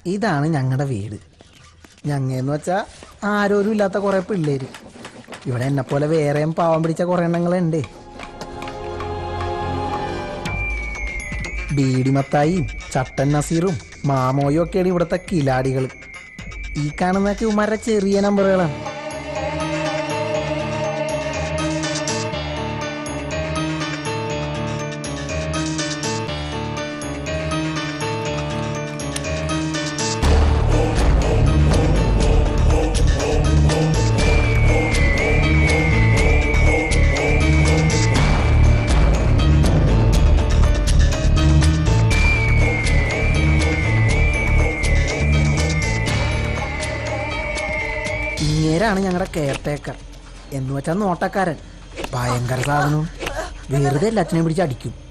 ഇതാണ് ഞങ്ങളുടെ വീട്. ഞങ്ങെന്ന് വെച്ചാൽ ആരോരും ഇല്ലാത്ത കുറേ പിള്ളേര്. ഇവിടെ എന്നെപ്പോലെ വേറെയും പാവം പിടിച്ച കുറേ എണ്ണങ്ങളുണ്ട്. ബീഡിമത്തായിയും ചട്ടൻ നസീറും മാമോയും ഒക്കെയാണ് ഇവിടുത്തെ കിലാടികൾ. ഈ കാണുന്നതൊക്കെ ഇവന്മാരുടെ ചെറിയ നമ്പറുകളാണ്. ഇങ്ങേരാണ് ഞങ്ങളുടെ കെയർടേക്കർ എന്ന് വെച്ചാൽ നോട്ടക്കാരൻ. ഭയങ്കര സാധനവും. വെറുതെ എല്ലാത്തിനെയും പിടിച്ച് അടിക്കും.